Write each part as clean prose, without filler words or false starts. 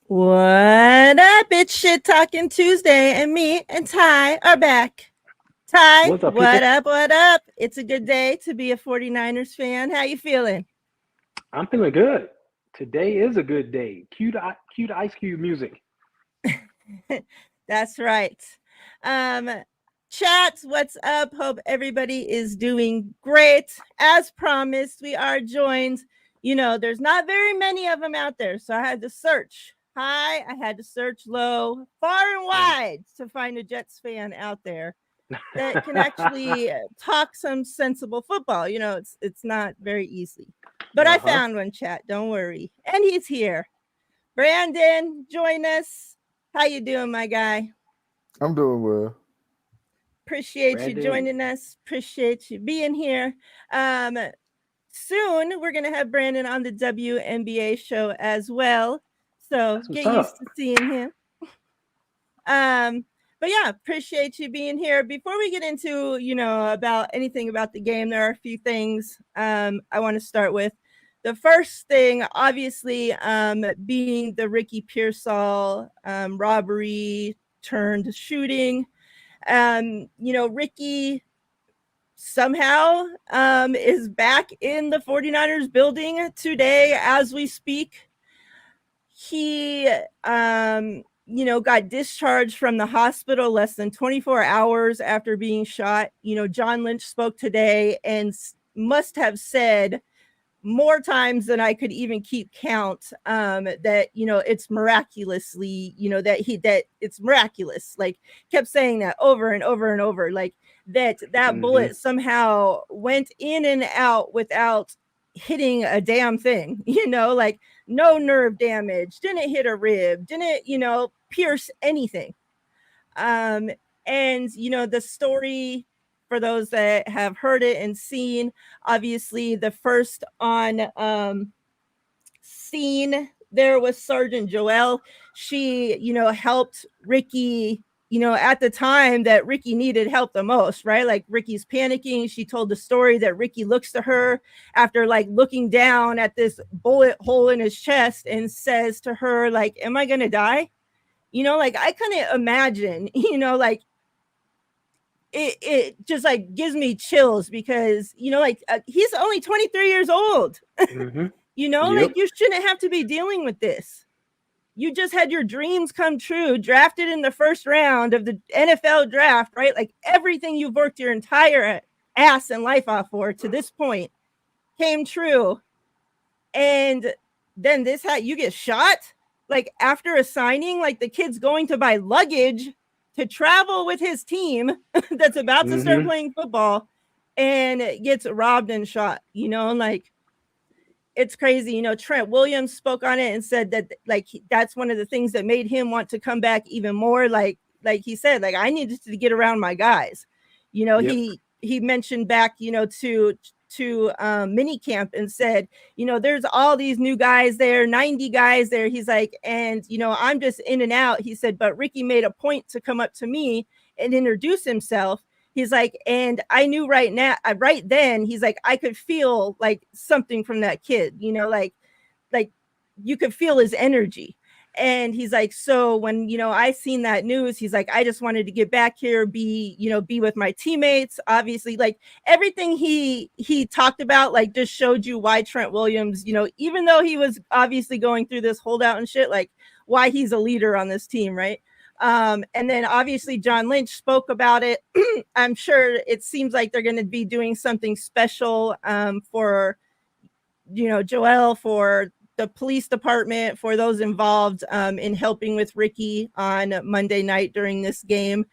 What up? It's Shit Talking Tuesday, and me and Ty are back. Ty, What's up, what people? up? What up? It's a good day to be a 49ers fan. How you feeling? I'm feeling good. Today is a good day. Cue the Ice Cube music. That's right. Um, Chat, what's up? Hope everybody is doing great. As promised, we are joined. There's not very many of them out there, so I had to search high, I had to search low, far and Mm. wide to find a Jets fan out there that can actually talk some sensible football. It's not very easy. But I Uh-huh. found one, chat. Don't worry. And he's here. Brandon, join us. How you doing, my guy? I'm doing well. Appreciate you Brandon. joining us. Appreciate you being here. Um, Soon we're gonna have Brandon on the WNBA show as well. So That's what's get used up. to seeing him. Um, but yeah, appreciate you being here. Before we get into, about anything about the game, there are a few things I want to start with. The first thing, obviously, being the Ricky Pearsall robbery turned shooting. Ricky somehow is back in the 49ers building today as we speak. He got discharged from the hospital less than 24 hours after being shot. John Lynch spoke today and must have said more times than I could even keep count, that it's miraculously, that it's miraculous, like kept saying that over and over and over, like that Mm-hmm. bullet somehow went in and out without hitting a damn thing, like no nerve damage, didn't hit a rib, didn't pierce anything. um and the story, for those that have heard it and seen, obviously the first on scene there was Sergeant Joelle. She helped Ricky, at the time that Ricky needed help the most, right? Like Ricky's panicking. She told the story that Ricky looks to her after like looking down at this bullet hole in his chest and says to her, like, am I gonna die? Like I couldn't imagine, like it just like gives me chills because like he's only 23 years old. Mm-hmm. Like Yep. you shouldn't have to be dealing with this. You just had your dreams come true, drafted in the first round of the NFL draft, right? Like everything you've worked your entire ass and life off for to this point came true. And then you get shot like after a signing, like the kid's going to buy luggage to travel with his team that's about to start Mm-hmm. playing football and gets robbed and shot, like it's crazy. Trent Williams spoke on it and said that like that's one of the things that made him want to come back even more. Like he said, like I needed to get around my guys. Yep. He mentioned back, to mini camp and said, there's all these new guys there, 90 guys there. He's like, and I'm just in and out. He said, but Ricky made a point to come up to me and introduce himself. He's like, and I knew right now, right then, he's like, I could feel like something from that kid, like you could feel his energy. And he's like, so when, I seen that news, he's like, I just wanted to get back here, be with my teammates. Obviously, like everything he talked about, like just showed you why Trent Williams, even though he was obviously going through this holdout and shit, like why he's a leader on this team, right? And then obviously John Lynch spoke about it. I'm sure it seems like they're going to be doing something special for, Joelle, for the police department, for those involved in helping with Ricky on Monday night during this game.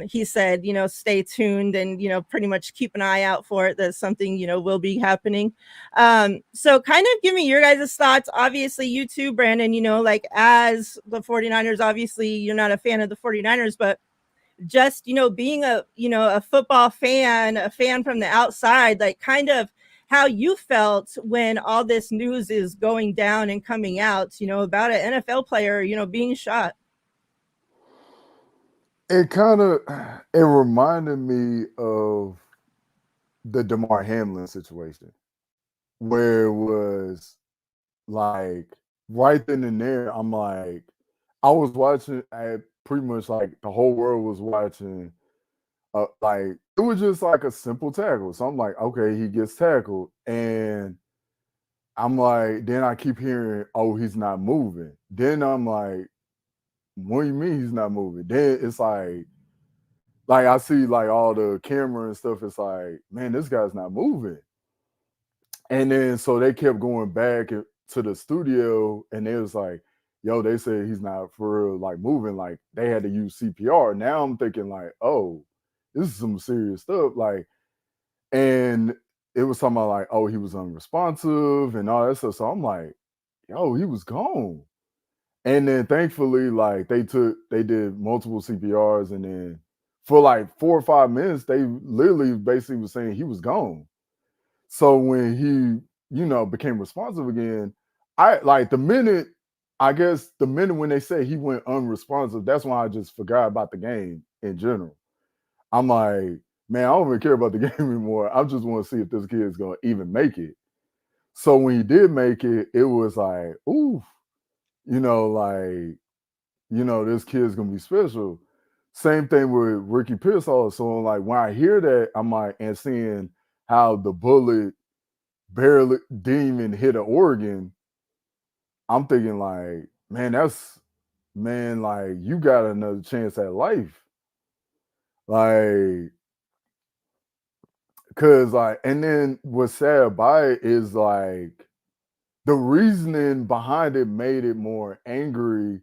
He said, stay tuned and, pretty much keep an eye out for it. That something, will be happening. So kind of give me your guys' thoughts. Obviously, you too, Brandon, like as the 49ers, obviously you're not a fan of the 49ers, but just, being a football fan, a fan from the outside, like kind of how you felt when all this news is going down and coming out, about an NFL player, being shot. It kind of it reminded me of the DeMar Hamlin situation, where it was like right then and there, I'm like, I was watching. Pretty much like the whole world was watching. Like it was just like a simple tackle. So I'm like, okay, he gets tackled, and I'm like, then I keep hearing, oh, he's not moving. Then I'm like, what do you mean he's not moving? Then it's like I see like all the camera and stuff. It's like, man, this guy's not moving. And then so they kept going back to the studio, and they was like, yo, they said he's not for real, like moving. Like they had to use CPR. Now I'm thinking like, oh, this is some serious stuff. Like, and it was talking about like, oh, he was unresponsive and all that stuff. So I'm like, yo, he was gone. And then thankfully, like they did multiple CPRs, and then for like 4 or 5 minutes, they literally basically was saying he was gone. So when he, became responsive again, I like I guess the minute when they said he went unresponsive, that's when I just forgot about the game in general. I'm like, man, I don't even care about the game anymore. I just want to see if this kid is gonna even make it. So when he did make it, it was like, ooh, like, this kid's gonna be special. Same thing with Ricky Pearsall. So like when I hear that, I'm like, and seeing how the bullet barely didn't even hit an organ, I'm thinking like, man, like you got another chance at life. Like, cause like, and then what's sad about it is like the reasoning behind it made it more angry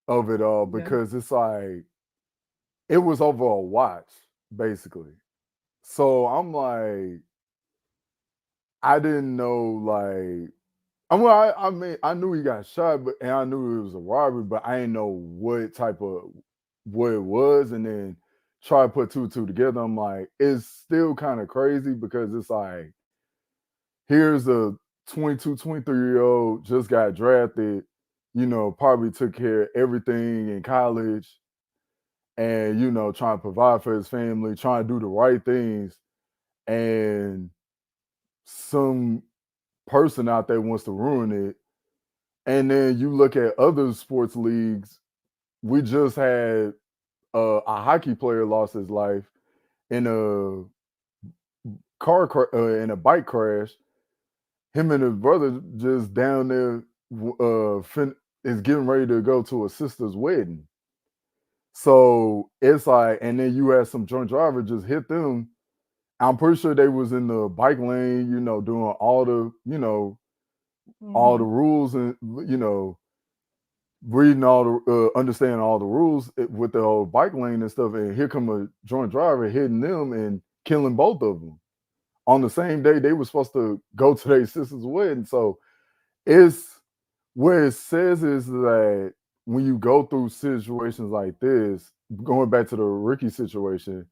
of it all Yeah. because it's like it was over a watch, basically. So I'm like, I didn't know like I mean, I knew he got shot, but and I knew it was a robbery, but I didn't know what it was, and then try to put two and two together. I'm like, it's still kind of crazy because it's like, here's a 22, 23-year old just got drafted, probably took care of everything in college, and trying to provide for his family, trying to do the right things, and some person out there wants to ruin it. And then you look at other sports leagues. We just had a hockey player lost his life in a in a bike crash. Him and his brother just down there is getting ready to go to a sister's wedding. So it's like, and then you had some drunk driver just hit them. I'm pretty sure they was in the bike lane, doing all the Mhm. rules, and reading all the understanding all the rules with the whole bike lane and stuff, and here come a drunk driver hitting them and killing both of them on the same day they were supposed to go to their sister's wedding. So it's what it says is that when you go through situations like this, going back to the Ricky situation,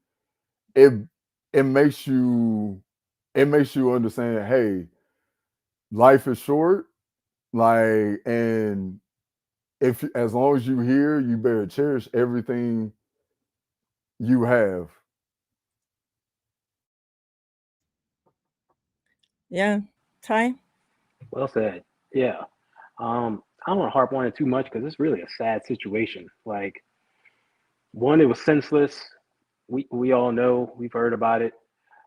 it it makes you understand, hey, life is short, like, and if as long as you here, you better cherish everything you have. Yeah. Ty? Well said. Yeah. I don't want to harp on it too much because it's really a sad situation. Like, one, it was senseless. We all know, we've heard about it,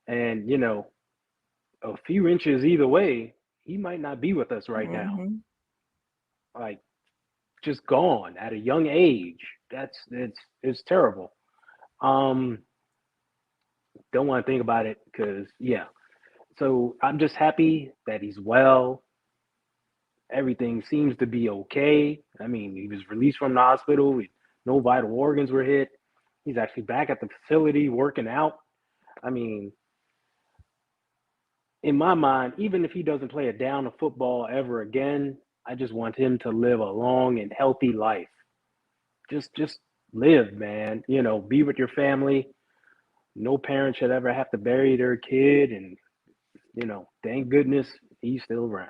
and a few inches either way, he might not be with us right now. Mhm. Like, just gone at a young age. It's terrible. Um, don't want to think about it because yeah. So I'm just happy that he's well. Everything seems to be okay. I mean, he was released from the hospital. No vital organs were hit. He's actually back at the facility working out. I mean, in my mind, even if he doesn't play a down of football ever again, I just want him to live a long and healthy life. Just live, man. Be with your family. No parent should ever have to bury their kid, and thank goodness he's still around.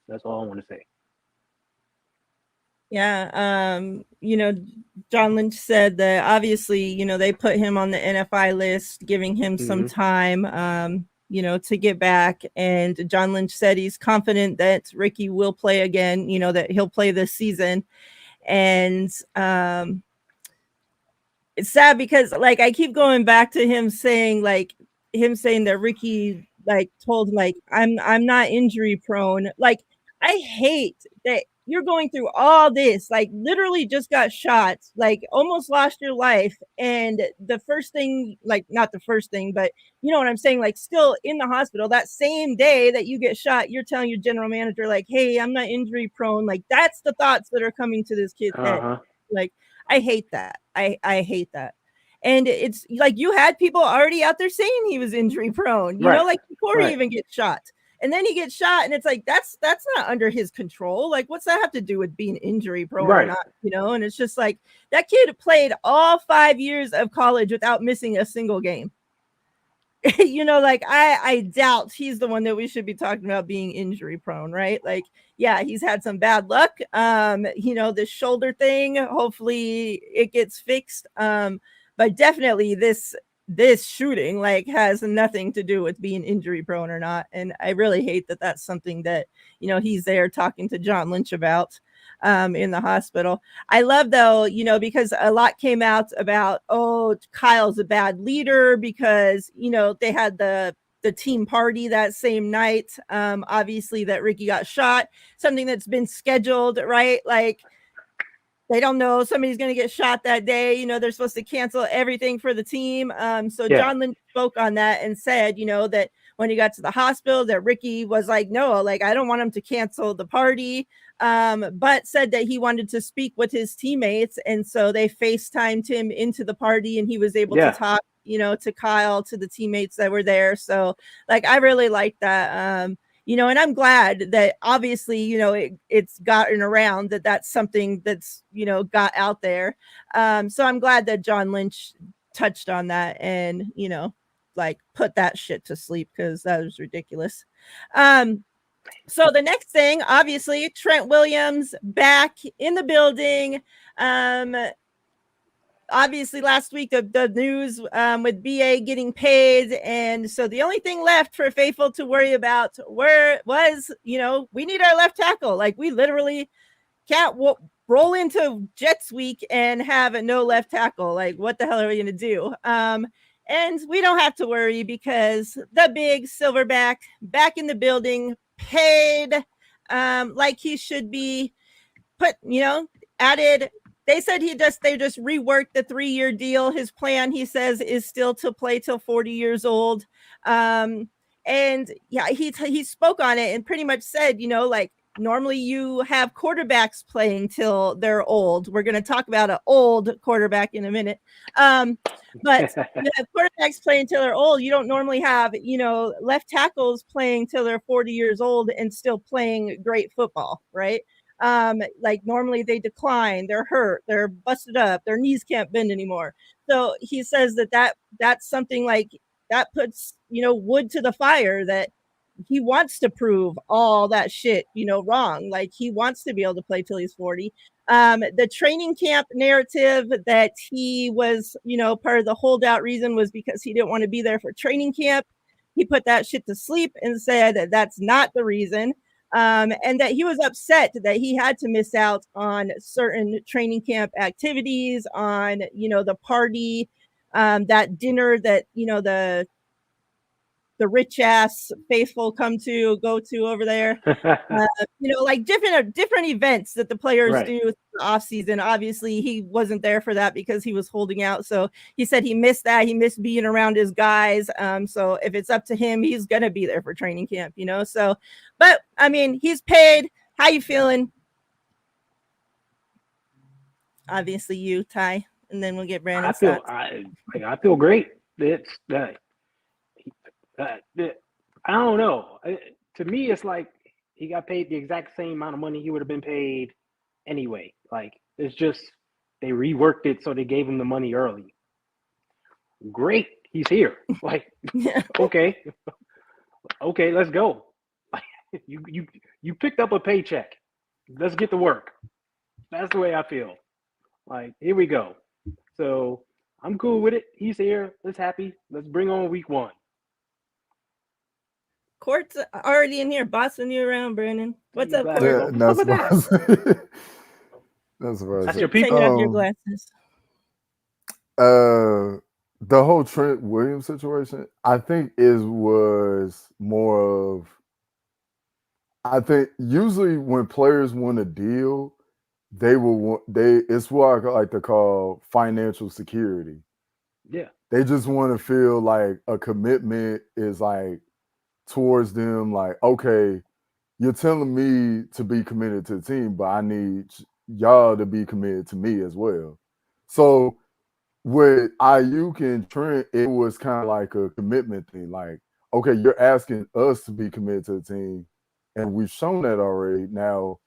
That's all I want to say. Yeah. John Lynch said that obviously, they put him on the NFI list, giving him some Hmm. time. to get back. And John Lynch said he's confident that Ricky will play again, that he'll play this season. And it's sad because like I keep going back to him saying that Ricky like told him like I'm not injury prone. Like I hate that you're going through all this, like literally just got shot, like almost lost your life. And the first thing, like not the first thing, but you know what I'm saying? Like still in the hospital that same day that you get shot, you're telling your general manager, like, hey, I'm not injury prone. Like that's the thoughts that are coming to this kid's head. Like, I hate that. I hate that. And it's like you had people already out there saying he was injury prone, like before he even gets shot. And then he gets shot, and it's like that's not under his control. Like, what's that have to do with being injury prone or not? And it's just like that kid played all 5 years of college without missing a single game. Like I doubt he's the one that we should be talking about being injury prone, right? Like, yeah, he's had some bad luck. This shoulder thing, hopefully it gets fixed. But definitely this shooting like has nothing to do with being injury prone or not. And I really hate that that's something that, he's there talking to John Lynch about in the hospital. I love though, because a lot came out about, oh, Kyle's a bad leader because, they had the team party that same night. Obviously that Ricky got shot, something that's been scheduled, right? Like, they don't know somebody's going to get shot that day. They're supposed to cancel everything for the team. So John Lynch spoke on that and said, that when he got to the hospital that Ricky was like, no, like, I don't want him to cancel the party. But said that he wanted to speak with his teammates. And so they FaceTimed him into the party and he was able to talk, to Kyle, to the teammates that were there. So like, I really like that. And I'm glad that obviously, it's gotten around that's something that's, got out there. So I'm glad that John Lynch touched on that and, like put that shit to sleep because that was ridiculous. So the next thing, obviously, Trent Williams back in the building. Obviously last week the news with BA getting paid, and so the only thing left for Faithful to worry about was we need our left tackle. Like we literally can't roll into Jets week and have no left tackle. Like what the hell are we gonna do? And we don't have to worry because the big Silverback back in the building, paid like he should be, put added. They said they just reworked the 3-year deal. His plan, he says, is still to play till 40 years old. And yeah, he spoke on it and pretty much said, like normally you have quarterbacks playing till they're old. We're going to talk about an old quarterback in a minute. But you have quarterbacks playing till they're old. You don't normally have, left tackles playing till they're 40 years old and still playing great football, right? Like normally they decline, they're hurt, they're busted up, their knees can't bend anymore. So he says that's something like that puts, wood to the fire that he wants to prove all that shit, wrong. Like he wants to be able to play till he's 40. The training camp narrative that he was, part of the holdout reason was because he didn't want to be there for training camp. He put that shit to sleep and said that that's not the reason. And that he was upset that he had to miss out on certain training camp activities, on, the party, that dinner that, the rich ass Faithful go to over there, like different events that the players do in the off season. Obviously he wasn't there for that because he was holding out. So he said he missed that. He missed being around his guys. So if it's up to him, he's going to be there for training camp, so, but I mean, he's paid. How you feeling? Obviously you, Ty, and then we'll get Brandon. I feel great. It's that. I don't know. To me, it's like he got paid the exact same amount of money he would have been paid anyway. Like it's just they reworked it so they gave him the money early. Great, he's here. Like, okay, let's go. You picked up a paycheck. Let's get to work. That's the way I feel. Like here we go. So I'm cool with it. He's here. Let's happy. Let's bring on week 1. Court's already in here, bossing you around, Brandon. What's up, Glasses Court? on. Yeah, What's up that's with that? that's what I That's said. your Take people. off your glasses. The whole Trent Williams situation, I think was more of. I think usually when players want a deal, they will want it's what I like to call financial security. Yeah. They just want to feel like a commitment is like towards them, like, okay, you're telling me to be committed to the team, but I need y'all to be committed to me as well. So with Ayuk and Trent, it was kind of like a commitment thing. Like, okay, you're asking us to be committed to the team, and we've shown that already. Now,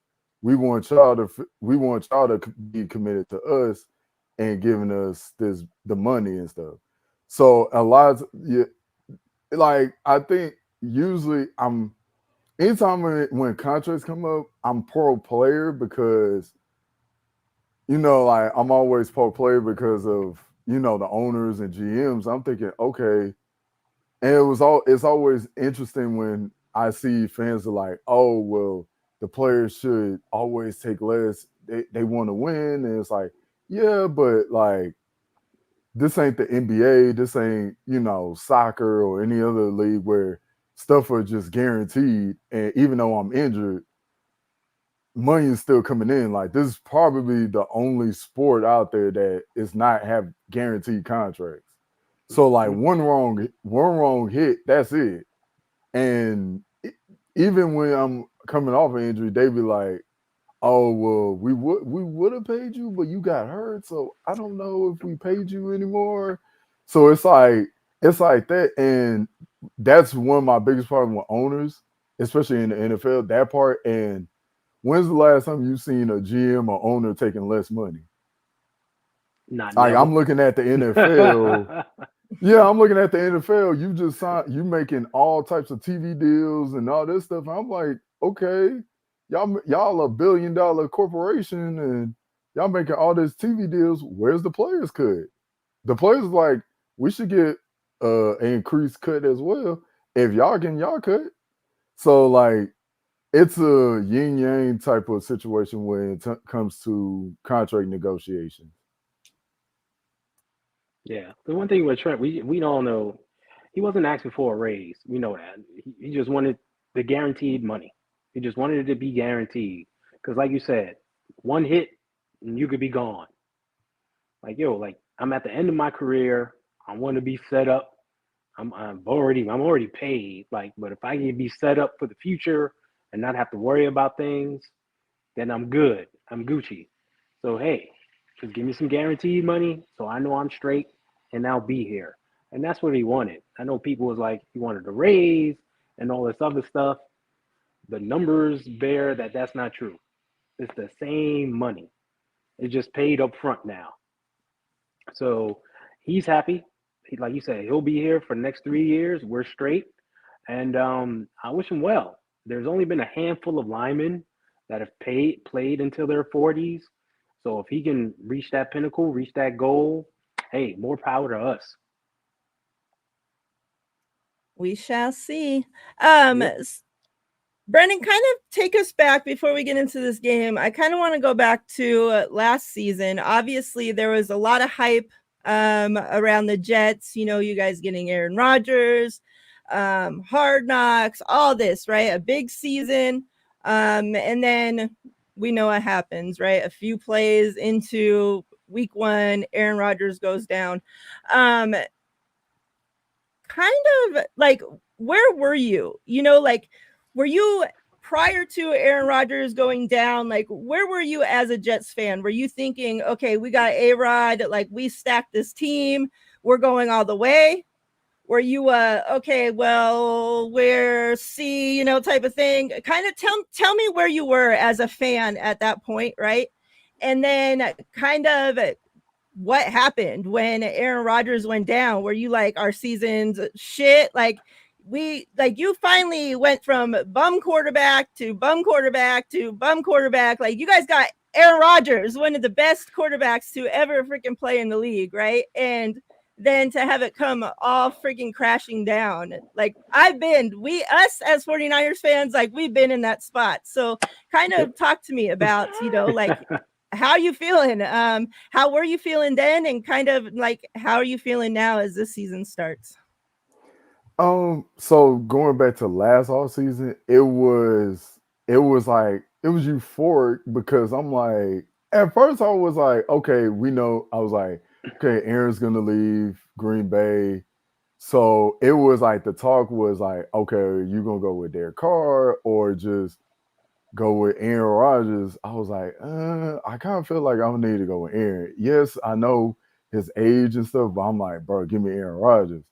we want y'all to be committed to us and giving us the money and stuff. So a lot, yeah, like I think usually anytime when contracts come up, I'm pro player because like I'm always pro player because of the owners and GMs. I'm thinking, okay, and it's always interesting when I see fans are like, oh well, the players should always take less. They want to win, and it's like, yeah, but like this ain't the NBA. This ain't soccer or any other league where stuff are just guaranteed. And even though I'm injured, money is still coming in. Like this is probably the only sport out there that is not have guaranteed contracts. So like Mhm. one wrong hit, that's it. And even when I'm coming off an injury, they be like, "Oh well, we would have paid you, but you got hurt, so I don't know if we paid you anymore." So it's like that, and that's one of my biggest problems with owners, especially in the NFL. That part. And when's the last time you seen a GM or owner taking less money? Not Like never. I'm looking at the NFL. Yeah, I'm looking at the NFL. You just signed. You making all types of TV deals and all this stuff. I'm like, okay, y'all a $1 billion corporation and y'all making all these TV deals. Where's the players cut? The players like we should get an increased cut as well. If y'all getting y'all cut, so like it's a yin yang type of situation when it comes to contract negotiations. Yeah. The one thing with Trent, we all know he wasn't asking for a raise. We know that. He just wanted the guaranteed money. He just wanted it to be guaranteed. Because, like you said, one hit and you could be gone. Like, yo, like I'm at the end of my career. I want to be set up. I'm already paid. Like, but if I can be set up for the future and not have to worry about things, then I'm good. I'm Gucci. So hey, just give me some guaranteed money so I know I'm straight and I'll be here. And that's what he wanted. I know people was like he wanted to raise and all this other stuff. The numbers bear that that's not true. It's the same money. It's just paid up front now. So he's happy. Like you said, he'll be here for the next 3 years. We're straight. And I wish him well. There's only been a handful of linemen that have played until their 40s. So if he can reach that pinnacle, reach that goal, hey, more power to us. We shall see. Um, Yep. Brendan, kind of take us back before we get into this game. I kind of want to go back to last season. Obviously, there was a lot of hype around the Jets. You guys getting Aaron Rodgers, Hard Knocks, all this, right? A big season. And then we know what happens, right? A few plays into week one, Aaron Rodgers goes down. Kind of like, where were you? Like, were you prior to Aaron Rodgers going down? Like, where were you as a Jets fan? Were you thinking, okay, we got A-Rod, like we stacked this team, we're going all the way? Were you okay, well, we're C, type of thing? Kind of tell me where you were as a fan at that point, right? And then kind of what happened when Aaron Rodgers went down? Were you like, our season's shit? Like, you finally went from bum quarterback to bum quarterback to bum quarterback. Like, you guys got Aaron Rodgers, one of the best quarterbacks to ever freaking play in the league, right? And than to have it come all freaking crashing down. Like us as 49ers fans, like we've been in that spot. So kind Yep. of talk to me about, like how you feeling? How were you feeling then? And kind of like, how are you feeling now as this season starts? So going back to last off season, it was euphoric because I'm like, at first I was like, okay, we know. I was like, okay, Aaron's gonna leave Green Bay, so it was like the talk was like, okay, are you gonna go with Derek Carr or just go with Aaron Rodgers? I was like, I kind of feel like I need to go with Aaron. Yes, I know his age and stuff, but I'm like, bro, give me Aaron Rodgers.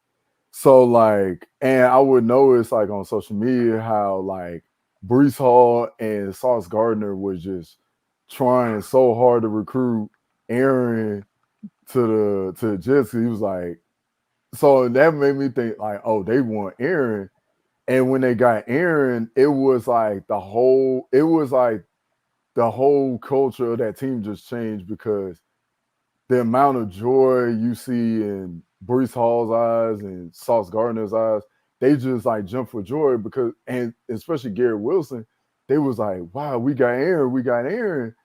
So like, and I would notice like on social media how like Brees Hall and Sauce Gardner was just trying so hard to recruit Aaron to the Jets. He was like, so that made me think like, oh, they want Aaron. And when they got Aaron, the whole culture of that team just changed because the amount of joy you see in Brees Hall's eyes and Sauce Gardner's eyes, they just like jump for joy because, and especially Garrett Wilson, they was like, wow, we got Aaron.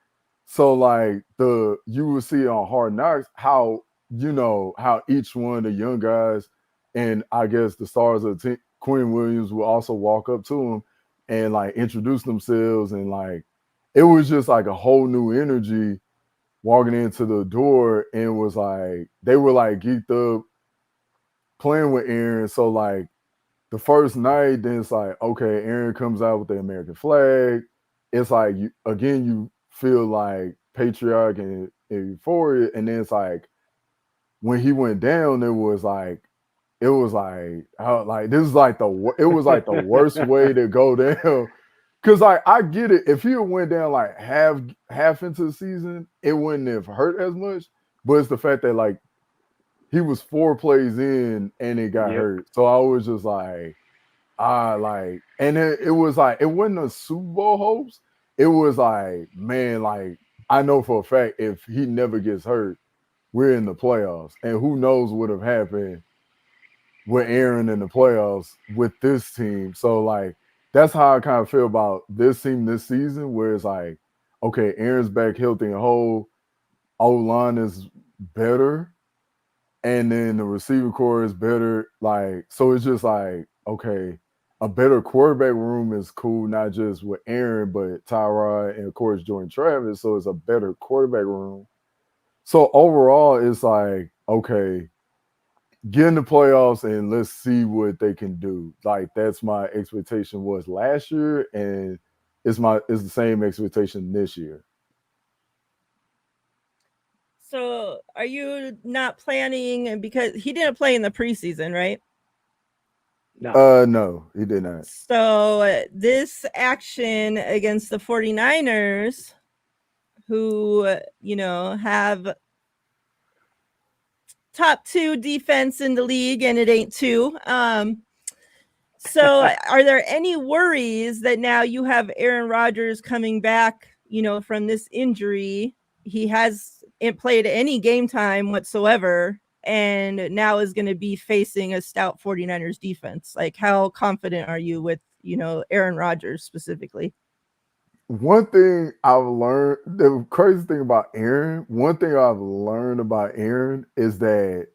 So like you will see on Hard Knocks how how each one of the young guys and I guess the stars of the team, Quinn Williams will also walk up to him and like introduce themselves and like it was just like a whole new energy walking into the door and was like they were like geeked up playing with Aaron. So like the first night, then it's like, okay, Aaron comes out with the American flag. It's like you feel like patriotic and euphoria. And then it's like when he went down, it was like how like this is like it was like the worst way to go down. Cause like I get it. If he went down like half into the season, it wouldn't have hurt as much. But it's the fact that like he was 4 plays in and it got Yep. hurt. So I was just like, like, and it was like it wasn't a Super Bowl hopes. It was like, man, like I know for a fact if he never gets hurt, we're in the playoffs. And who knows what have happened with Aaron in the playoffs with this team. So like that's how I kind of feel about this team this season, where it's like, okay, Aaron's back healthy and whole, O line is better, and then the receiver core is better. Like, so it's just like, okay, a better quarterback room is cool, not just with Aaron, but Tyrod and of course Jordan Travis. So it's a better quarterback room. So overall, it's like, okay, get in the playoffs and let's see what they can do. Like that's my expectation was last year, and it's the same expectation this year. So are you not planning, because he didn't play in the preseason, right? No. No, he did not. So this action against the 49ers, who, have top 2 defense in the league, and it ain't 2. So are there any worries that now you have Aaron Rodgers coming back, from this injury? He hasn't played any game time whatsoever, and now is going to be facing a stout 49ers defense. Like, how confident are you with, Aaron Rodgers specifically? One thing I've learned, the crazy thing about Aaron, one thing I've learned about Aaron is that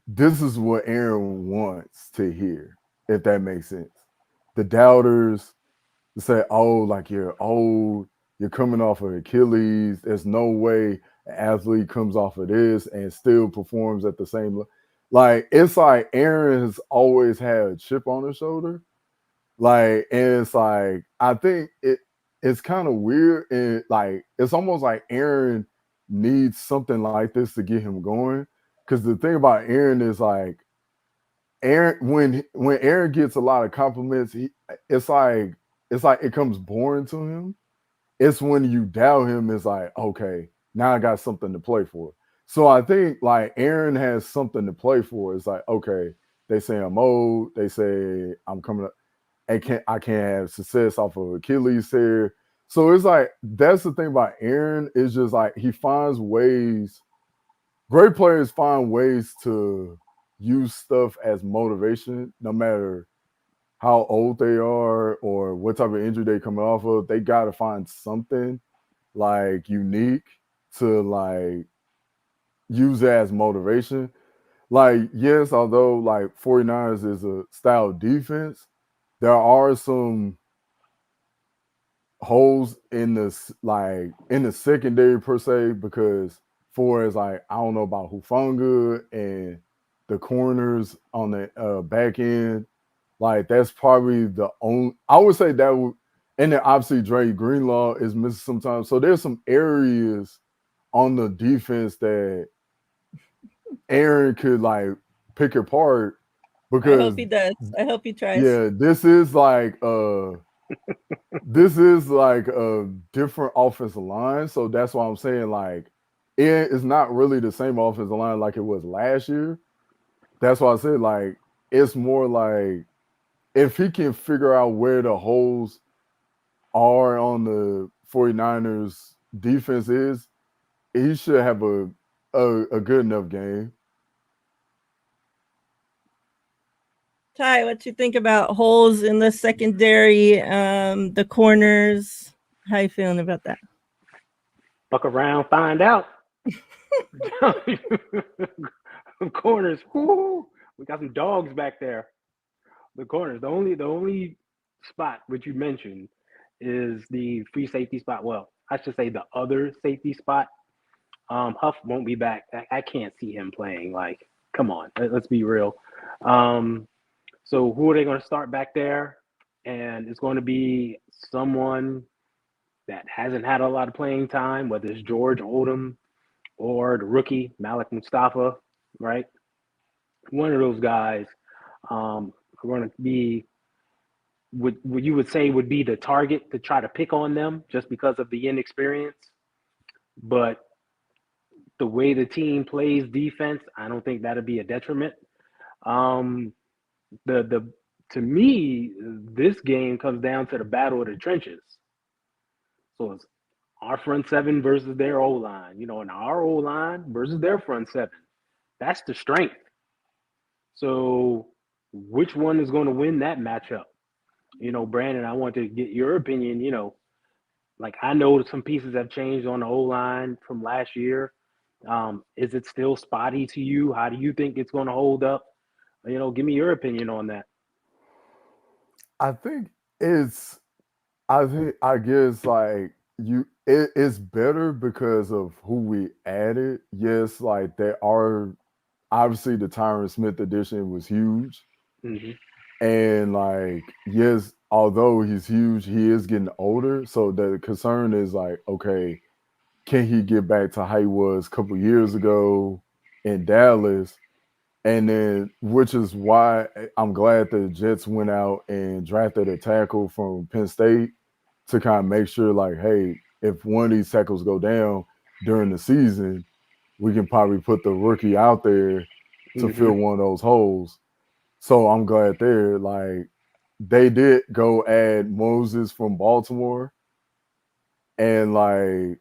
this is what Aaron wants to hear, if that makes sense. The doubters say, oh, like you're old, you're coming off of Achilles. There's no way an athlete comes off of this and still performs at the same level. Like, it's like Aaron has always had a chip on his shoulder. Like, and it's like, I think it's kind of weird. And like, it's almost like Aaron needs something like this to get him going. Because the thing about Aaron is like, Aaron, when Aaron gets a lot of compliments, it's like it comes boring to him. It's when you doubt him, it's like, okay, now I got something to play for. So I think like Aaron has something to play for. It's like, okay, they say I'm old, they say I'm coming up, I can't have success off of Achilles here. So it's like that's the thing about Aaron, is just like he finds ways great players find ways to use stuff as motivation, no matter how old they are or what type of injury they coming off of. They got to find something like unique to like use as motivation. Like, yes, although like 49ers is a style defense, there are some holes in this like in the secondary per se because for as like I don't know about Hufunga and the corners on the back end, like that's probably the only I would say that would, and then obviously Dre Greenlaw is missing sometimes. So there's some areas on the defense that Aaron could like pick apart I hope because he does. I hope he tries. yeah, this is like a different offensive line. So that's why I'm saying like it is not really the same offensive line like it was last year. That's why I said like it's more like if he can figure out where the holes are on the 49ers defense is, he should have a good enough game. Ty, what you think about holes in the secondary, the corners? How you feeling about that? Fuck around, find out. Corners. Whoo, we got some dogs back there. The corners. The only spot which you mentioned is the free safety spot. Well, I should say the other safety spot. Huff won't be back. I can't see him playing. Like, come on, let's be real. Um, so who are they going to start back there? And it's going to be someone that hasn't had a lot of playing time, whether it's George Odom or the rookie Malik Mustafa, right? One of those guys are going to be what you would say would be the target to try to pick on them just because of the inexperience. But the way the team plays defense, I don't think that'll be a detriment. Um, the to me, this game comes down to the battle of the trenches. So it's our front seven versus their O line, and our O line versus their front seven. That's the strength. So which one is going to win that matchup? Brandon, I want to get your opinion. Like I know some pieces have changed on the O line from last year. Is it still spotty to you? How do you think it's going to hold up? Give me your opinion on that. I think it's I guess like it's better because of who we added. Yes, like there are obviously the Tyron Smith edition was huge. Mm-hmm. And like, yes, although he's huge, he is getting older. So the concern is like, okay, can he get back to how he was a couple years ago in Dallas? And then, which is why I'm glad the Jets went out and drafted a tackle from Penn State to kind of make sure, like, hey, if one of these tackles go down during the season, we can probably put the rookie out there to Mm-hmm. fill one of those holes. So I'm glad they're like they did go add Moses from Baltimore and like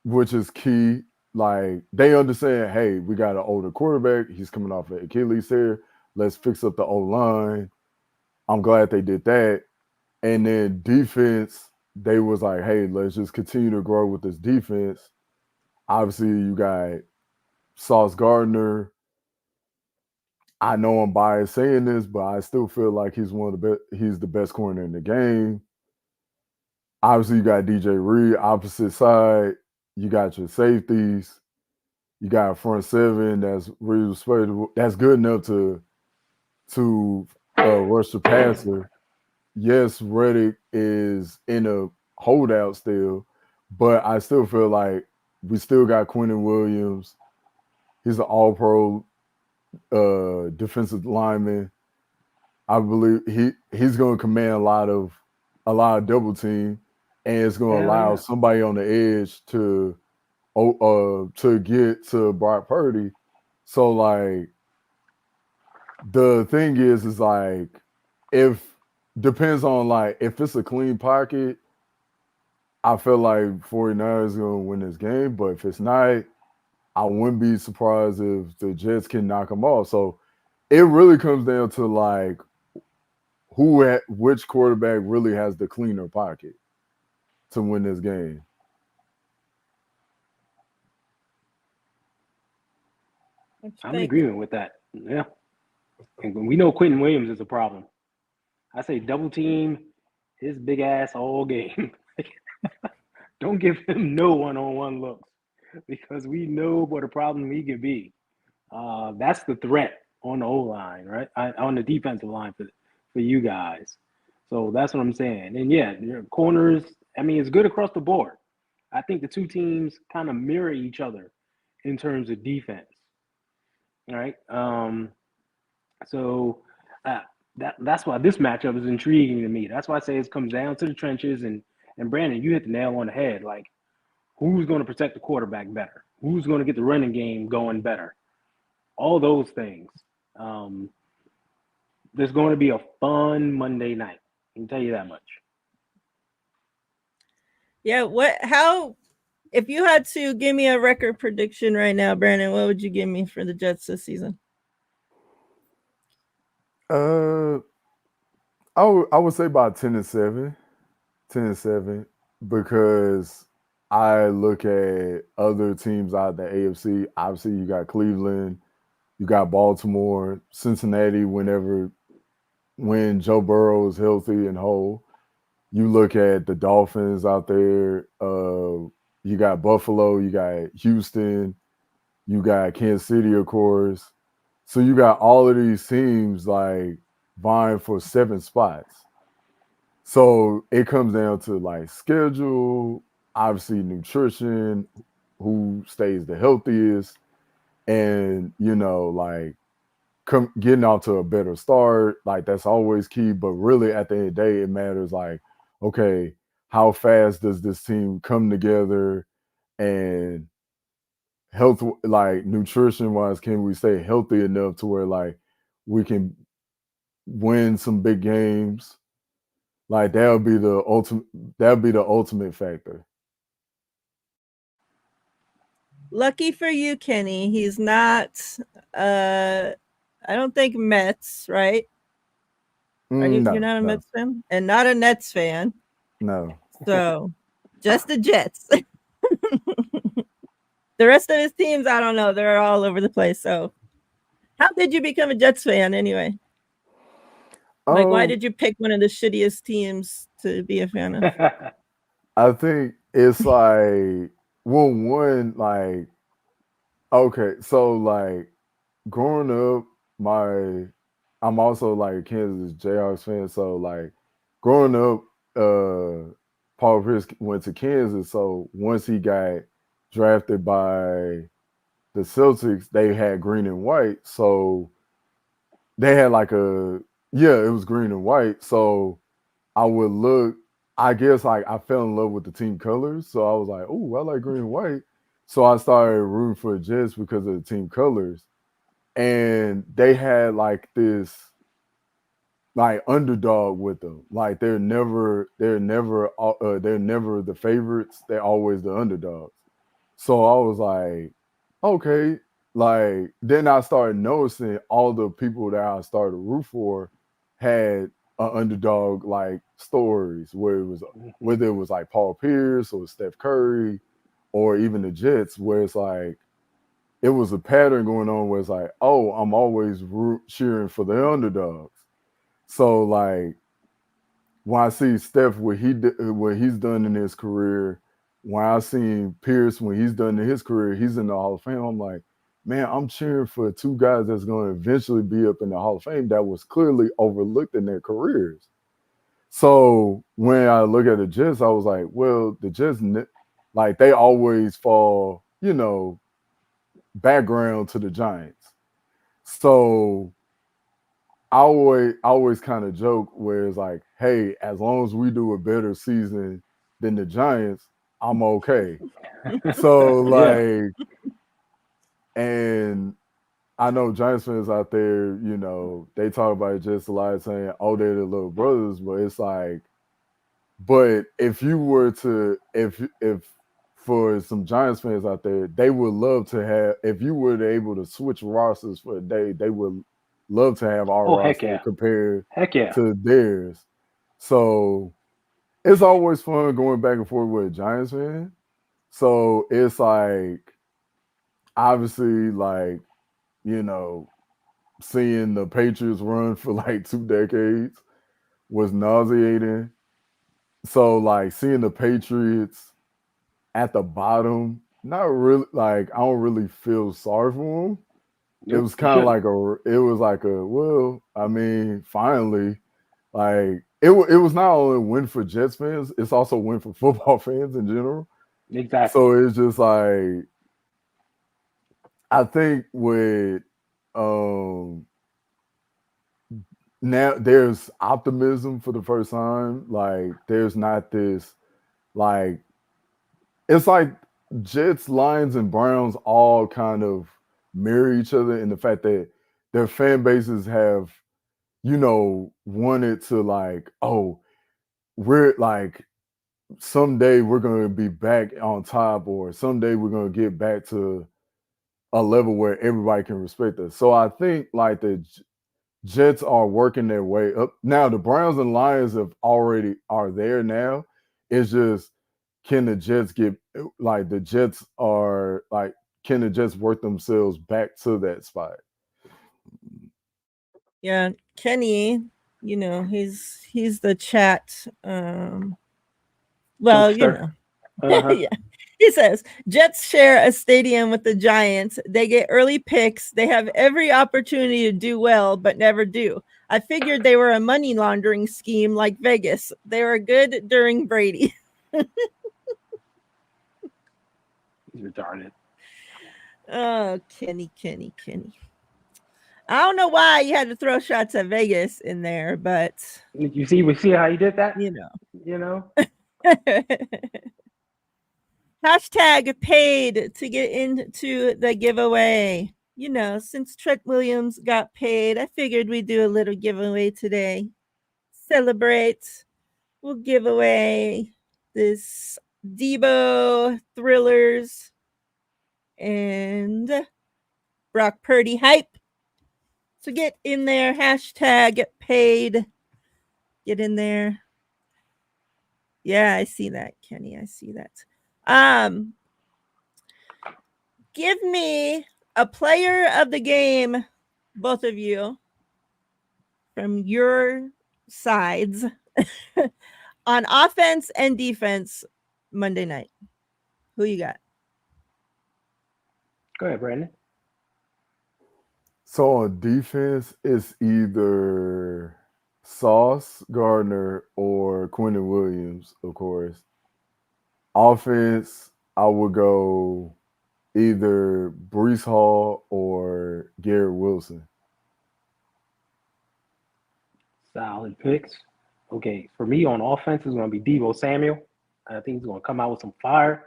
which is key. Like they understand, hey, we got an older quarterback. He's coming off of Achilles here. Let's fix up the O line. I'm glad they did that. And then defense, they was like, hey, let's just continue to grow with this defense. Obviously, you got Sauce Gardner. I know I'm biased saying this, but I still feel like he's one of the best. He's the best corner in the game. Obviously, you got DJ Reed opposite side. You got your safeties. You got a front seven that's really respectable. That's good enough to rush the passer. Yes, Reddick is in a holdout still, but I still feel like we still got Quentin Williams. He's an All-Pro defensive lineman. I believe he's going to command a lot of double team, and it's going to Hell allow yeah. somebody on the edge to get to Brock Purdy. So like the thing is like if depends on like if it's a clean pocket, I feel like 49ers is going to win this game. But if it's not, I wouldn't be surprised if the Jets can knock them off. So it really comes down to like which quarterback really has the cleaner pocket to win this game. What you I'm in think? agreement with that. Yeah. And we know Quentin Williams is a problem. I say double team his big ass all game. Don't give him no one-on-one looks because we know what a problem he can be. That's the threat on the O line, right? On the defensive line for you guys. So that's what I'm saying. And yeah, your corners. I mean, it's good across the board. I think the two teams kind of mirror each other in terms of defense. All right. So uh, that's why this matchup is intriguing to me. That's why I say it comes down to the trenches. And Brandon, you hit the nail on the head. Like, who's going to protect the quarterback better? Who's going to get the running game going better? All those things. Um, there's going to be a fun Monday night. I can tell you that much. Yeah, how if you had to give me a record prediction right now, Brandon, what would you give me for the Jets this season? Uh, I would say about 10-7, 10-7, because I look at other teams out of the AFC. Obviously, you got Cleveland, you got Baltimore, Cincinnati. When Joe Burrow is healthy and whole, you look at the Dolphins out there. You got Buffalo, you got Houston, you got Kansas City, of course. So you got all of these teams like vying for 7 spots. So it comes down to like schedule, obviously nutrition, who stays the healthiest, and like getting off to a better start. Like that's always key. But really, at the end of the day, it matters. Like, okay, how fast does this team come together, and health, like nutrition wise, can we stay healthy enough to where like we can win some big games? Like that would be the ultimate factor. Lucky for you, Kenny, he's not uh I don't think Mets, right? You're No, not a no, Mets fan? And not a Nets fan. no. So just the Jets. The rest of his teams, I don't know. They're all over the place. So how did you become a Jets fan anyway? Like, why Um, did you pick one of the shittiest teams to be a fan of? I think it's like, well, one, like, okay, so like growing up, my I'm also like a Kansas Jayhawks fan. So like growing up, Paul Pierce went to Kansas. So once he got drafted by the Celtics, they had green and white. So they had like it was green and white. So I would look, I guess like I fell in love with the team colors. So I was like, oh, I like green and white. So I started rooting for the Jets because of the team colors. And they had like this like underdog with them. Like they're never the favorites. They're always the underdogs. So I was like, okay. Like then I started noticing all the people that I started to root for had an underdog like stories whether it was like Paul Pierce or Steph Curry or even the Jets, where it's like it was a pattern going on where it's like, oh, I'm always cheering for the underdogs. So like when I see Steph what he's done in his career, when I see Pierce when he's done in his career, he's in the Hall of Fame. I'm like, man, I'm cheering for two guys that's going to eventually be up in the Hall of Fame that was clearly overlooked in their careers. So when I look at the Jets, I was like, well, the Jets, like they always fall, background to the Giants. So I always kind of joke where it's like, hey, as long as we do a better season than the Giants, I'm okay. So Yeah. like, and I know Giants fans out there, they talk about it just a lot, saying, oh, they're the little brothers, but it's like, but if you were to, if for some Giants fans out there, they would love to have, if you were able to switch rosters for a day, they would love to have our Oh heck roster yeah, compared heck yeah. to theirs. So it's always fun going back and forth with a Giants fan. So it's like, obviously, like, you know, seeing the Patriots run for like 2 decades was nauseating. So like seeing the Patriots at the bottom, not really, like I don't really feel sorry for them. It Nope, was you kind of shouldn't. like it was like well, I mean, finally, like it was not only a win for Jets fans, it's also a win for football fans in general. Exactly. So it's just like, I think with um now there's optimism for the first time. Like there's not this, like, it's like Jets, Lions, and Browns all kind of mirror each other in the fact that their fan bases have, wanted to, like, oh, we're like, someday we're gonna be back on top, or someday we're gonna get back to a level where everybody can respect us. So I think like the Jets are working their way up. Now the Browns and Lions have already are there now. It's just, can the Jets get, like, the Jets are like, can the Jets work themselves back to that spot? Yeah, Kenny, he's the chat. Well, Jokester. Uh-huh. yeah. He says Jets share a stadium with the Giants. They get early picks. They have every opportunity to do well, but never do. I figured they were a money laundering scheme like Vegas. They were good during Brady. He's retarded. Oh, Kenny. I don't know why you had to throw shots at Vegas in there, but We see how he did that? you know. You know? Hashtag paid to get into the giveaway. Since Trent Williams got paid, I figured we'd do a little giveaway today. Celebrate. We'll give away this Debo Thrillers and Brock Purdy hype. So get in there. Hashtag paid. Get in there. Yeah, I see that, Kenny. I see that. Give me a player of the game, both of you, from your sides, on offense and defense Monday night. Who you got? Go ahead, Brandon. So on defense, it's either Sauce Gardner or Quentin Williams, of course. Offense, I would go either Brees Hall or Garrett Wilson. Solid picks. Okay, for me on offense is going to be Debo Samuel. I think he's going to come out with some fire.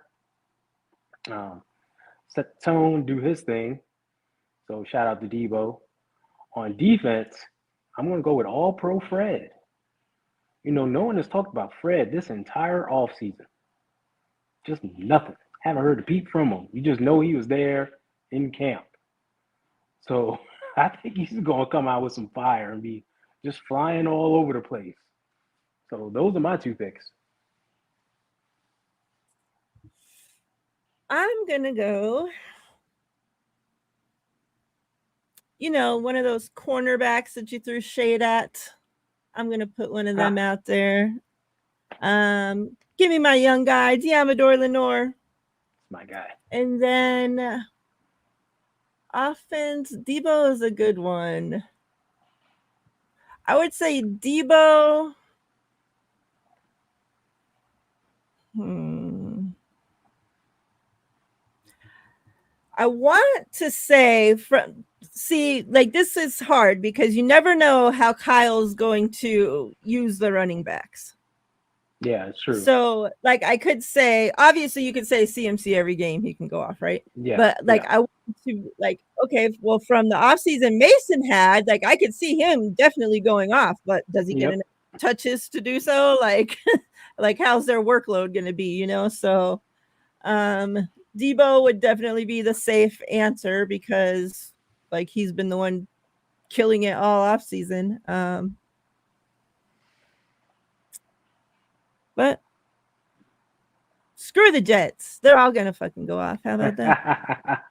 Set the tone, do his thing. So shout out to Debo. On defense, I'm going to go with All Pro Fred. No one has talked about Fred this entire offseason. Just nothing. Haven't heard a peep from him. You just know he was there in camp. So I think he's going to come out with some fire and be just flying all over the place. So those are my two picks. I'm going to go, one of those cornerbacks that you threw shade at. I'm going to put one of them out there. Give me my young guy, Diamador Lenore. My guy. And then offense, Debo is a good one. I would say Debo. I want to say this is hard because you never know how Kyle's going to use the running backs. Yeah, it's true. So, I could say, obviously, you could say CMC every game he can go off, right? Yeah. But I want to okay, well, from the offseason Mason had, I could see him definitely going off, but does he get enough touches to do so? How's their workload going to be? So, Debo would definitely be the safe answer because like he's been the one killing it all off season. But screw the Jets. They're all gonna fucking go off. How about that?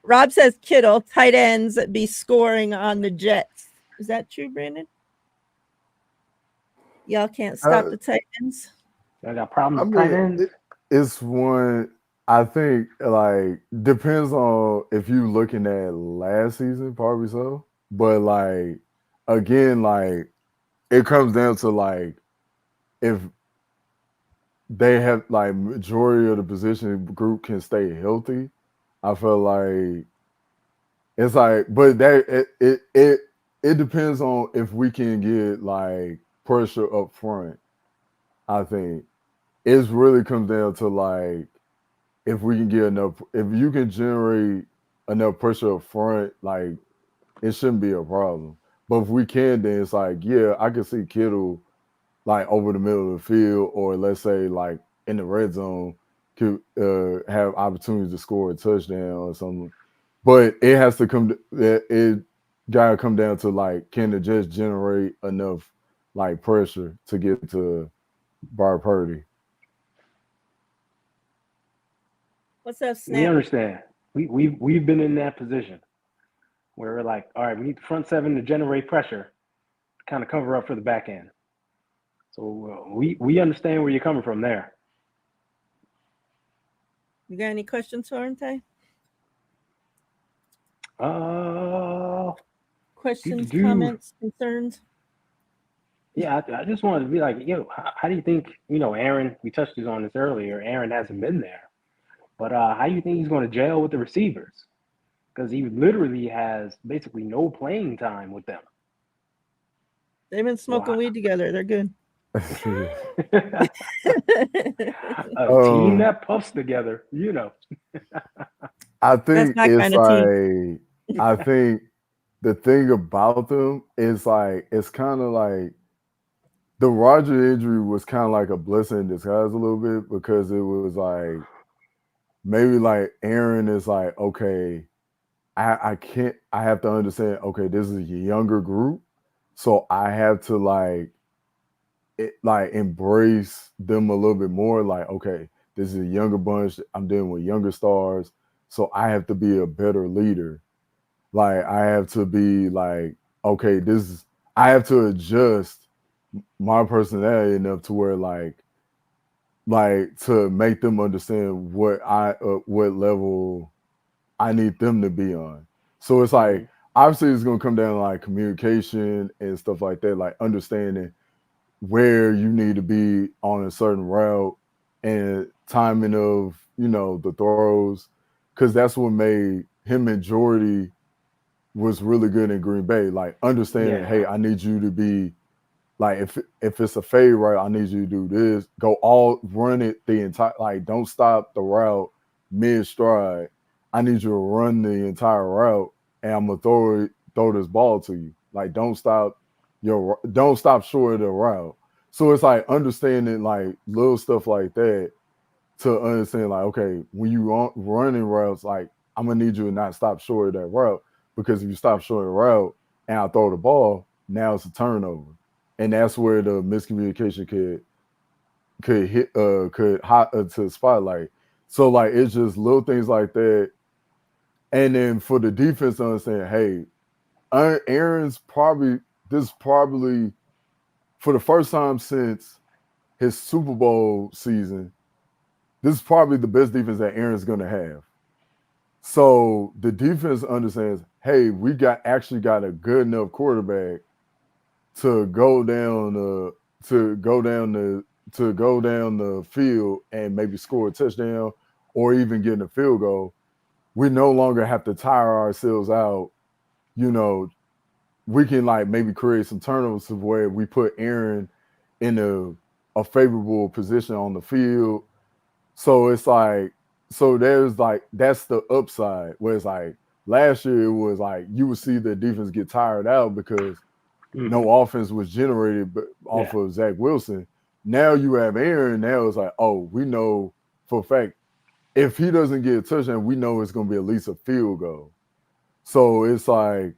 Rob says Kittle, tight ends be scoring on the Jets. Is that true, Brandon? Y'all can't stop the tight ends. I got problems I with tight mean, ends. it's one. I think like depends on if you looking at last season, probably so. But like again, like it comes down to like if they have like majority of the position group can stay healthy. I feel like it's like, but that it depends on if we can get like pressure up front. I think it's really comes down to like if we can get enough, if you can generate enough pressure up front, like it shouldn't be a problem. But if we can, then it's like, yeah, I can see Kittle like over the middle of the field, or let's say like in the red zone, could have opportunities to score a touchdown or something. But it has to come. It gotta come down to like, can the Jets generate enough like pressure to get to Bar Purdy? What's up, We Snap? understand. We've been in that position where we're like, all right, we need the front seven to generate pressure, to kind of cover up for the back end. So we understand where you're coming from there. You got any questions for him, Ty? Uh, Questions, do comments, concerns? yeah, I just wanted to be like, how do you think, Aaron, we touched on this earlier, Aaron hasn't been there, but how do you think he's going to gel with the receivers? Because he literally has basically no playing time with them. They've been So smoking weed together. They're good. a team um, that puffs together, I That's think my it's kind of tea. like, I think the thing about them is like it's kind of like the Roger injury was kind of like a blessing in disguise a little bit, because it was like maybe like Aaron is like, okay, I can't, I have to understand, okay, this is a younger group, so I have to like embrace them a little bit more. Like, okay, this is a younger bunch. I'm dealing with younger stars, so I have to be a better leader. Like, I have to be like, okay, this is, I have to adjust my personality enough to where like to make them understand what level I need them to be on. So it's mm-hmm. like obviously it's gonna come down to like communication and stuff like that, like understanding where you need to be on a certain route and timing of the throws, because that's what made him and Jordy was really good in Green Bay. Like understanding, Yeah, hey, I need you to be like, if it's a fade route, I need you to do this. Go all run it the entire, like don't stop the route mid stride. I need you to run the entire route, and I'm gonna throw this ball to you. Like don't stop short of the route. So it's like understanding like little stuff like that, to understand like, okay, when you running routes, like I'm gonna need you to not stop short of that route, because if you stop short of the route and I throw the ball, now it's a turnover, and that's where the miscommunication could hit could hot to the spotlight. So like it's just little things like that, and then for the defense to understand, hey, Aaron's probably this probably for the first time since his Super Bowl season, this is probably the best defense that Aaron's gonna have. So the defense understands, hey, we actually got a good enough quarterback to go down the to go down the field and maybe score a touchdown or even get a field goal. We no longer have to tire ourselves out. You know, we can like maybe create some turnovers of where we put Aaron in a favorable position on the field. So it's like, so there's like, that's the upside, where it's like last year it was like you would see the defense get tired out because mm-hmm. no offense was generated Yeah, off of Zach Wilson. Now you have Aaron. Now it's like, oh, we know for a fact if he doesn't get a touchdown, we know it's going to be at least a field goal. So it's like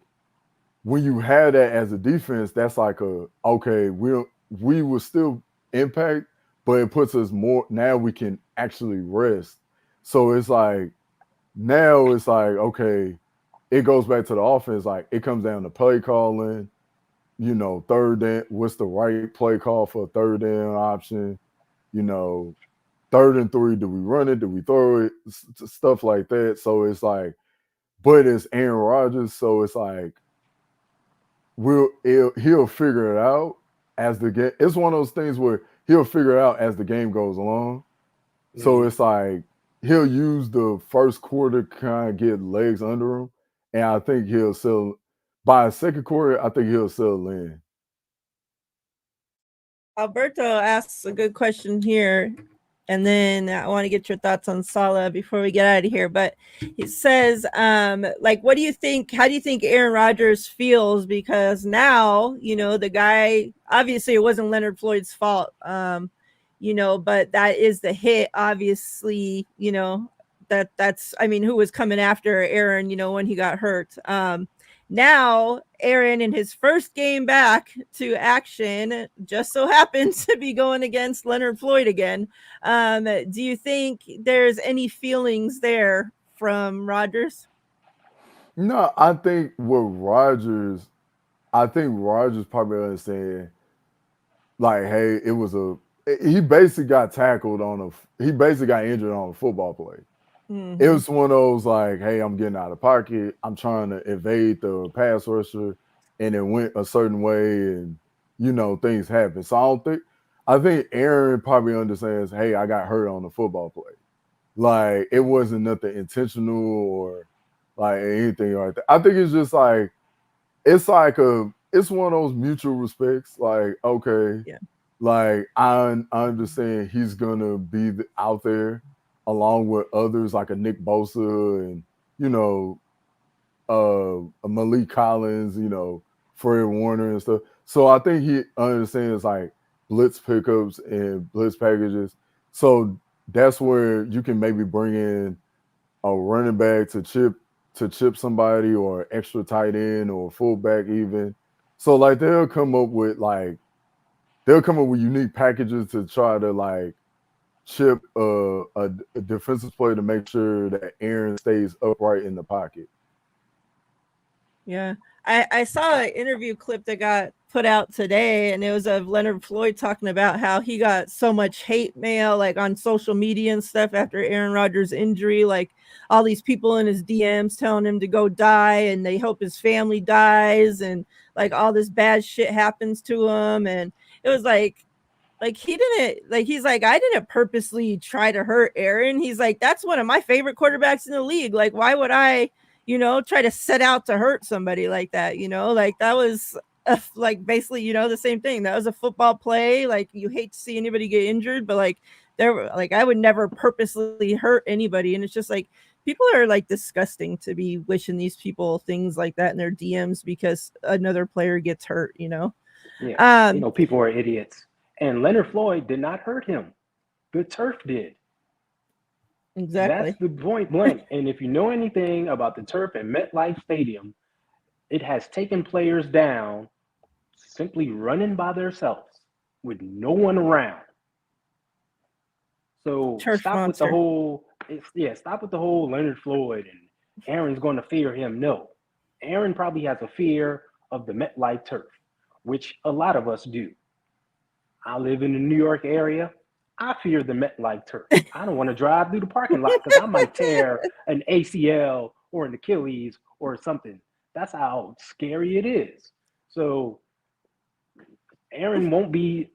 when you have that as a defense, that's like okay, we will still impact, but it puts us more. Now we can actually rest. So it's like now it's like okay, it goes back to the offense. Like it comes down to play calling. Third down. What's the right play call for a third down option? You know, 3rd and 3. Do we run it? Do we throw it? Stuff like that. So it's like, but it's Aaron Rodgers, so it's like he'll figure it out as the game. It's one of those things where he'll figure it out as the game goes along. So it's like he'll use the first quarter to kind of get legs under him, and I think he'll settle by the second quarter. I think he'll settle in. Alberto asks a good question here. And then I want to get your thoughts on Salah before we get out of here. But he says, what do you think? How do you think Aaron Rodgers feels? Because now, the guy, obviously it wasn't Leonard Floyd's fault, but that is the hit, obviously, that's, who was coming after Aaron, when he got hurt. Now, Aaron, in his first game back to action, just so happens to be going against Leonard Floyd again. Do you think there's any feelings there from Rodgers? No, I think Rodgers probably understand, like, hey, he basically got tackled he basically got injured on a football play. Mm-hmm. It was one of those like, hey, I'm getting out of pocket. I'm trying to evade the pass rusher, and it went a certain way, and things happen. So I think Aaron probably understands, hey, I got hurt on the football play. Like it wasn't nothing intentional or like anything like that. I think it's just like it's one of those mutual respects. Like, okay, yeah. Like I understand he's gonna be out there along with others like a Nick Bosa and a Malik Collins, Fred Warner and stuff. So I think he understands like blitz pickups and blitz packages. So that's where you can maybe bring in a running back to chip somebody or extra tight end or fullback even. So like they'll come up with unique packages to try to like chip a defensive player to make sure that Aaron stays upright in the pocket. Yeah. I saw an interview clip that got put out today, and it was of Leonard Floyd talking about how he got so much hate mail like on social media and stuff after Aaron Rodgers' injury, like all these people in his DMs telling him to go die and they hope his family dies and like all this bad shit happens to him. And it was like he didn't, like he's like, I didn't purposely try to hurt Aaron. He's like, that's one of my favorite quarterbacks in the league. Like, why would I try to set out to hurt somebody like that? Like that was like basically, the same thing. That was a football play. Like you hate to see anybody get injured, but like I would never purposely hurt anybody. And it's just like people are like disgusting to be wishing these people things like that in their DMs because another player gets hurt. Yeah, people are idiots. And Leonard Floyd did not hurt him. The turf did. Exactly. That's the point blank. And if you know anything about the turf at MetLife Stadium, it has taken players down simply running by themselves with no one around. So turf stop monster. stop with the whole Leonard Floyd and Aaron's going to fear him. No. Aaron probably has a fear of the MetLife turf, which a lot of us do. I live in the New York area. I fear the MetLife turf. I don't want to drive through the parking lot because I might tear an ACL or an Achilles or something. That's how scary it is. So Aaron won't be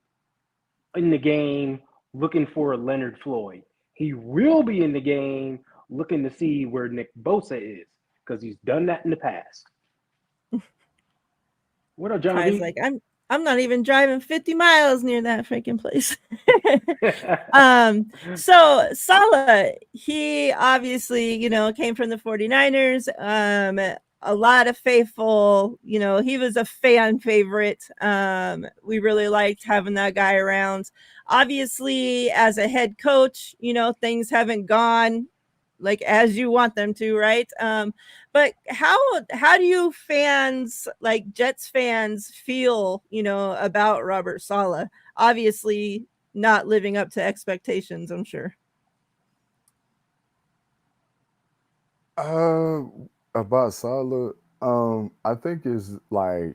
in the game looking for Leonard Floyd. He will be in the game looking to see where Nick Bosa is because he's done that in the past. What up, John? He's like, I'm not even driving 50 miles near that freaking place. So Salah, he obviously, came from the 49ers. a lot of faithful, he was a fan favorite. We really liked having that guy around. Obviously, as a head coach, things haven't gone like as you want them to, right? But how do you fans, like Jets fans, feel, about Robert Saleh? Obviously, not living up to expectations, I'm sure. Uh, about Salah, I think it's like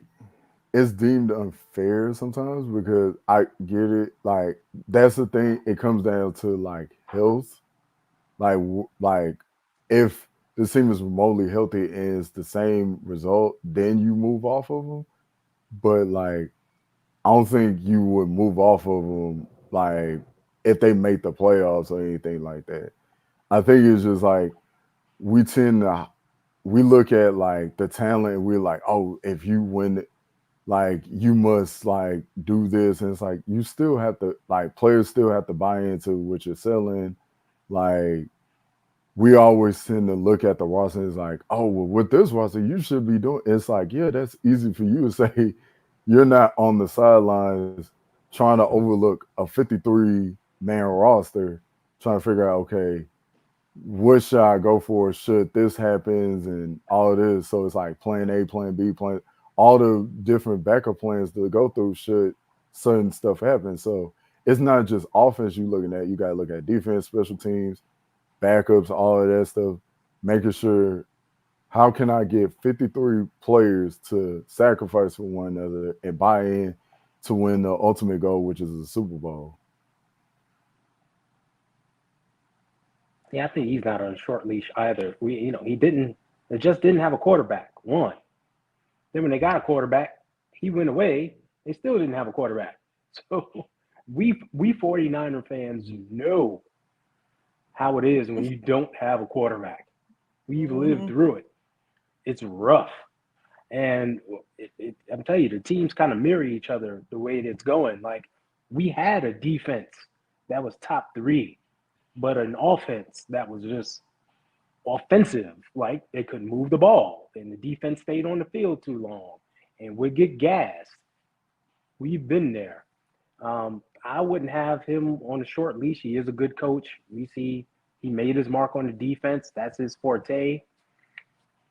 it's deemed unfair sometimes because I get it. Like that's the thing. It comes down to like health. Like if the team is remotely healthy and it's the same result, then you move off of them. But like I don't think you would move off of them like if they make the playoffs or anything like that. I think it's just like we tend to we look at like the talent and we're like, oh, if you win it, like you must like do this. And it's like you still have to like players still have to buy into what you're selling. Like we always tend to look at the roster and it's like, oh, well, with this roster, you should be doing. It's like, yeah, that's easy for you to say. You're not on the sidelines trying to overlook a 53 man roster, trying to figure out, okay, what should I go for? Should this happens and all of this? So it's like plan A, plan B, plan all the different backup plans to go through should certain stuff happen. So it's not just offense you looking at. You got to look at defense, special teams, backups, all of that stuff, making sure how can I get 53 players to sacrifice for one another and buy in to win the ultimate goal, which is the Super Bowl. Yeah, I think he's not on a short leash either. He didn't. They just didn't have a quarterback. One. Then when they got a quarterback, he went away. They still didn't have a quarterback. So we 49er fans know how it is when you don't have a quarterback. We've lived Mhm. through it. It's rough. And I'm telling you, the teams kind of mirror each other the way it's going. Like we had a defense that was top three, but an offense that was just offensive. Like they couldn't move the ball, and the defense stayed on the field too long, and would get gassed. We've been there. I wouldn't have him on a short leash. He is a good coach. We see he made his mark on the defense. That's his forte.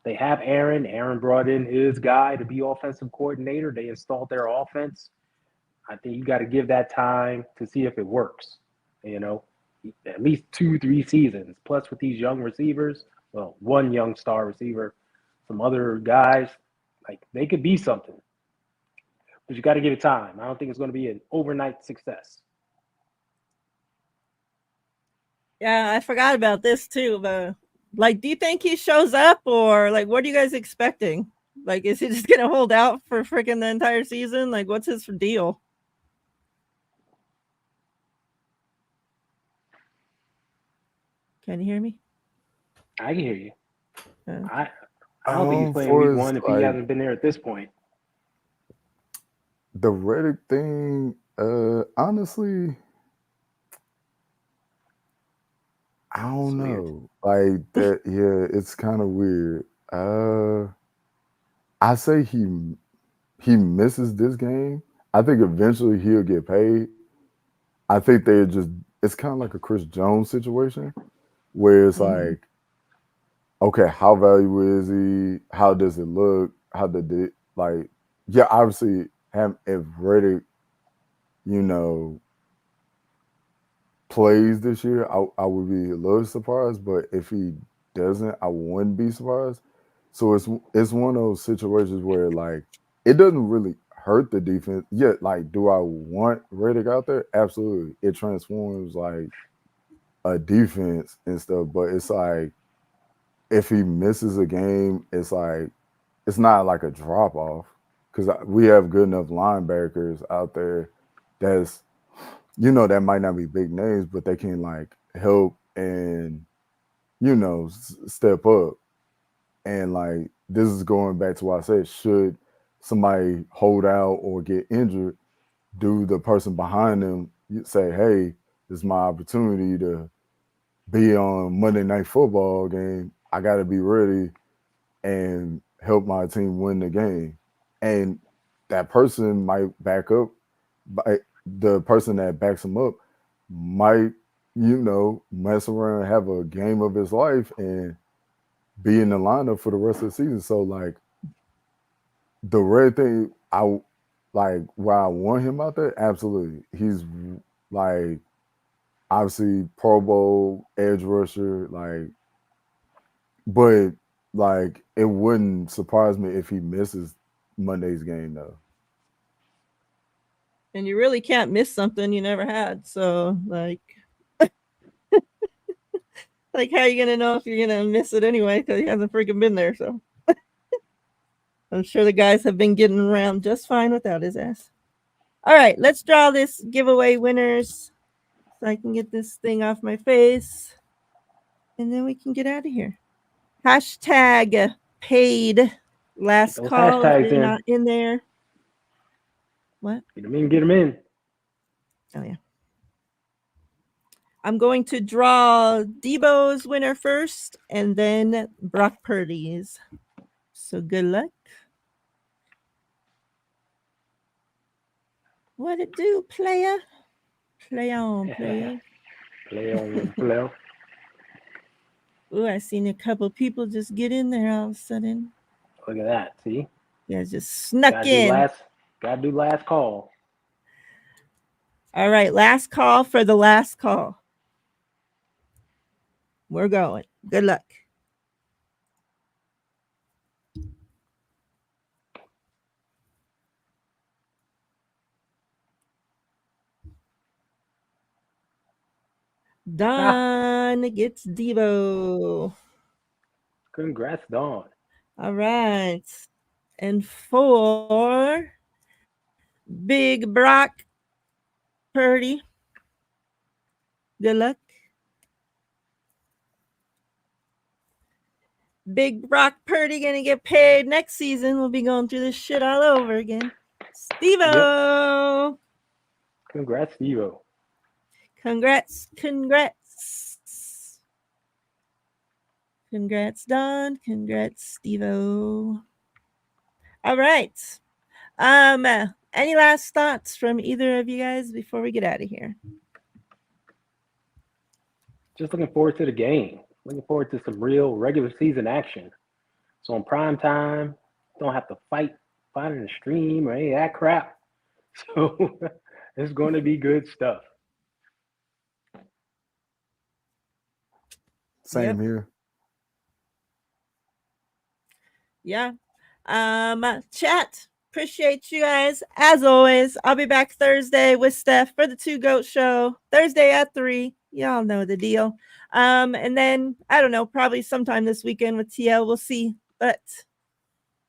They have Aaron. Aaron brought in his guy to be offensive coordinator. They installed their offense. I think you got to give that time to see if it works. You know, at least 2, 3 seasons. Plus, with these young receivers, well, one young star receiver, some other guys, like they could be something. But you got to give it time. I don't think it's going to be an overnight success. Yeah, I forgot about this too. But like, do you think he shows up, or like, what are you guys expecting? Like, is he just gonna hold out for freaking the entire season? Like, what's his deal? Can you hear me? I can hear you. Uh, I don't think he's playing week For his one if he like hasn't been there at this point. the Reddick thing, honestly, I It's don't weird. know. Like that, yeah, it's kind of weird. I say he misses this game. I think eventually he'll get paid. I think they just it's kind of like a Chris Jones situation where it's mm-hmm. like, okay, how valuable is he? How does it look? How did it like? Yeah, obviously, have if Reddick, you know, plays this year, I would be a little surprised. But if he doesn't, I wouldn't be surprised. So it's one of those situations where like it doesn't really hurt the defense. Yet, like, do I want Reddick out there? Absolutely. It transforms like a defense and stuff. But it's like if he misses a game, it's like it's not like a drop off because we have good enough linebackers out there that's that might not be big names, but they can like help and step up. And like this is going back to what I said: should somebody hold out or get injured, do the person behind them say, "Hey, this is my opportunity to be on Monday Night Football game. I got to be ready." And help my team win the game. And that person might back up, by the person that backs him up might, mess around, have a game of his life, and be in the lineup for the rest of the season. So like the red thing, like why I want him out there, absolutely. He's like obviously Pro Bowl edge rusher, like, but like it wouldn't surprise me if he misses Monday's game though. And you really can't miss something you never had. So like how are you gonna know if you're gonna miss it anyway? Because he hasn't freaking been there. So I'm sure the guys have been getting around just fine without his ass. All right, let's draw this giveaway winners so I can get this thing off my face. And then we can get out of here. Hashtag paid last Those call if hashtags you're in. not in there. What? Get them in. Get them in. Oh, yeah. I'm going to draw Debo's winner first and then Brock Purdy's. So good luck. What it do, player? Play on, player. Play on, play on. Ooh, I seen a couple people just get in there all of a sudden. Look at that. See? Yeah, just snuck Gotta in. Gotta do last call. All right, last call for the last call. We're going. Good luck. Don gets Debo. Congrats, Dawn. All right. And for Big Brock Purdy, good luck. Big Brock Purdy gonna get paid next season. We'll be going through this shit all over again. Steve-O. Yep. Congrats, Evo. Congrats. Congrats, Don. Congrats, Steve-O. All right. Any last thoughts from either of you guys before we get out of here? Just looking forward to the game. Looking forward to some real regular season action. So on prime time, don't have to fight finding a stream or any of that crap. So it's going to be good stuff. Same here. Yeah. Chat. Appreciate you guys. As always, I'll be back Thursday with Steph for the Two Goat Show. Thursday at 3. Y'all know the deal. And then I don't know, probably sometime this weekend with TL. We'll see. But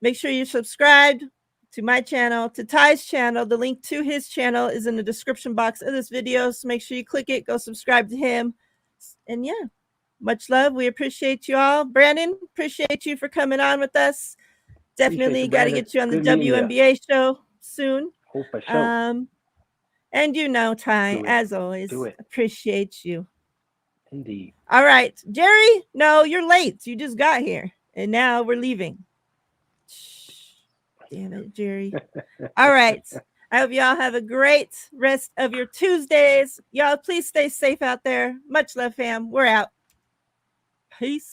make sure you're subscribed to my channel, to Ty's channel. The link to his channel is in the description box of this video. So make sure you click it, go subscribe to him. And yeah, much love. We appreciate you all. Brandon, appreciate you for coming on with us. Definitely got to get you on the WNBA show soon. Oh, for sure. And you know, Ty, as always, appreciate you. Indeed. All right, Jerry, no, you're late. You just got here. And now we're leaving. Damn it, Jerry. All right. I hope y'all have a great rest of your Tuesdays. Y'all, please stay safe out there. Much love, fam. We're out. Peace.